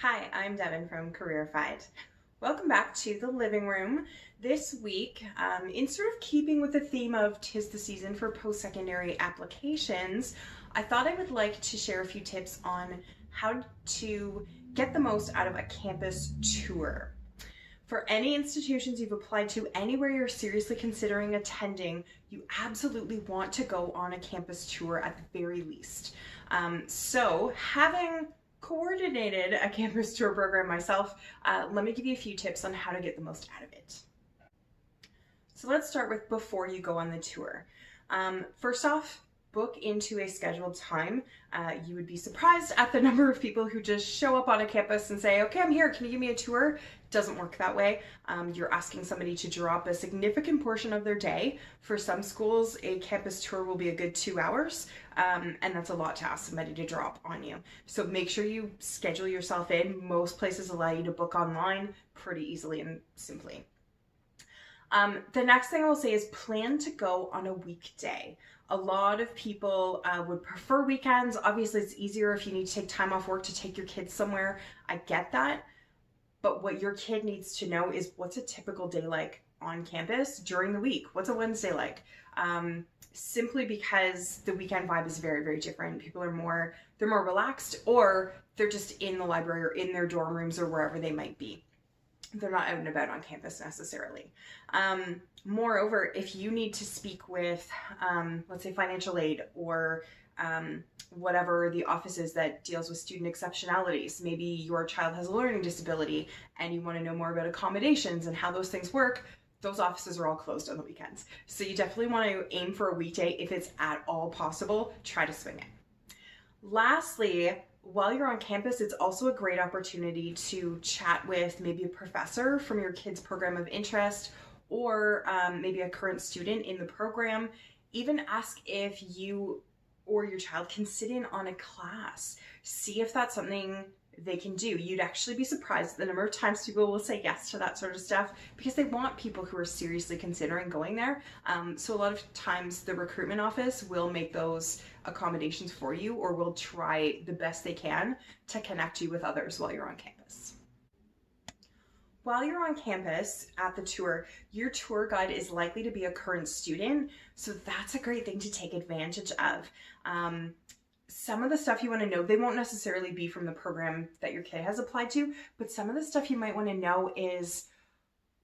Hi, I'm Devin from Careerified. Welcome back to the living room. This week, in sort of keeping with the theme of 'tis the season for post-secondary applications, I thought I would like to share a few tips on how to get the most out of a campus tour. For any institutions you've applied to, anywhere you're seriously considering attending, you absolutely want to go on a campus tour at the very least. So having coordinated a campus tour program myself, let me give you a few tips on how to get the most out of it. So let's start with before you go on the tour. First off, book into a scheduled time. You would be surprised at the number of people who just show up on a campus and say, okay, I'm here, can you give me a tour? Doesn't work that way. You're asking somebody to drop a significant portion of their day. For some schools, a campus tour will be a good 2 hours, and that's a lot to ask somebody to drop on you. So make sure you schedule yourself in. Most places allow you to book online pretty easily and simply. The next thing I will say is plan to go on a weekday. A lot of people would prefer weekends. Obviously, it's easier if you need to take time off work to take your kids somewhere. I get that. But what your kid needs to know is what's a typical day like on campus during the week? What's a Wednesday like? Simply because the weekend vibe is very, very different. People are they're more relaxed, or they're just in the library or in their dorm rooms or wherever they might be. They're not out and about on campus necessarily. Moreover, if you need to speak with, let's say, financial aid or whatever the office is that deals with student exceptionalities, maybe your child has a learning disability and you want to know more about accommodations and how those things work, those offices are all closed on the weekends. So you definitely want to aim for a weekday. If it's at all possible, try to swing it. Lastly, while you're on campus, it's also a great opportunity to chat with maybe a professor from your kid's program of interest, or maybe a current student in the program. Even ask if you or your child can sit in on a class. See if that's something they can do. You'd actually be surprised at the number of times people will say yes to that sort of stuff because they want people who are seriously considering going there. So a lot of times the recruitment office will make those accommodations for you, or will try the best they can to connect you with others while you're on campus. While you're on campus at the tour, your tour guide is likely to be a current student, so that's a great thing to take advantage of. Some of the stuff you want to know, they won't necessarily be from the program that your kid has applied to, but some of the stuff you might want to know is,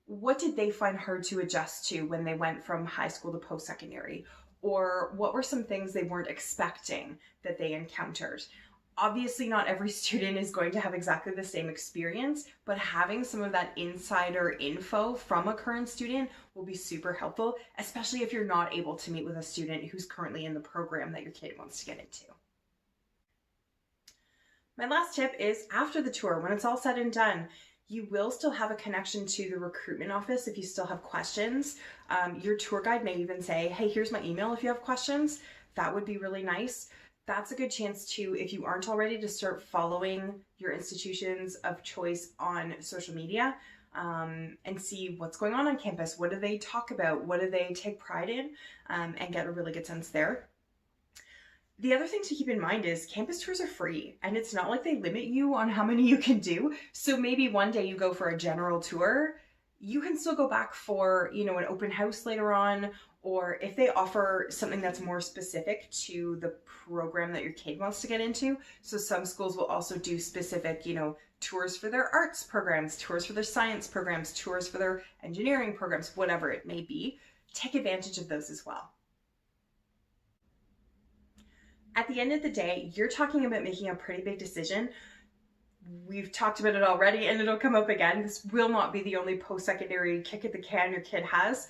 what did they find hard to adjust to when they went from high school to post-secondary? Or what were some things they weren't expecting that they encountered? Obviously, not every student is going to have exactly the same experience, but having some of that insider info from a current student will be super helpful, especially if you're not able to meet with a student who's currently in the program that your kid wants to get into. My last tip is, after the tour, when it's all said and done, you will still have a connection to the recruitment office if you still have questions. Your tour guide may even say, hey, here's my email if you have questions. That would be really nice. That's a good chance to, if you aren't already, to start following your institutions of choice on social media, and see what's going on campus. What do they talk about? What do they take pride in? And get a really good sense there. The other thing to keep in mind is campus tours are free, and it's not like they limit you on how many you can do. So maybe one day you go for a general tour, you can still go back for, an open house later on, or if they offer something that's more specific to the program that your kid wants to get into. So some schools will also do specific, tours for their arts programs, tours for their science programs, tours for their engineering programs, whatever it may be. Take advantage of those as well. At the end of the day, you're talking about making a pretty big decision. We've talked about it already, and it'll come up again. This will not be the only post-secondary kick at the can your kid has,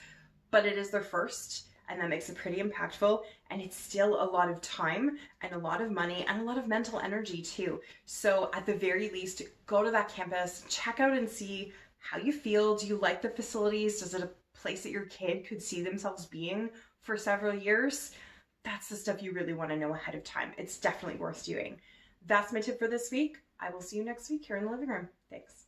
but it is their first, and that makes it pretty impactful, and it's still a lot of time and a lot of money and a lot of mental energy too. So at the very least, go to that campus, check out and see how you feel. Do you like the facilities? Is it a place that your kid could see themselves being for several years? That's the stuff you really want to know ahead of time. It's definitely worth doing. That's my tip for this week. I will see you next week here in the living room. Thanks.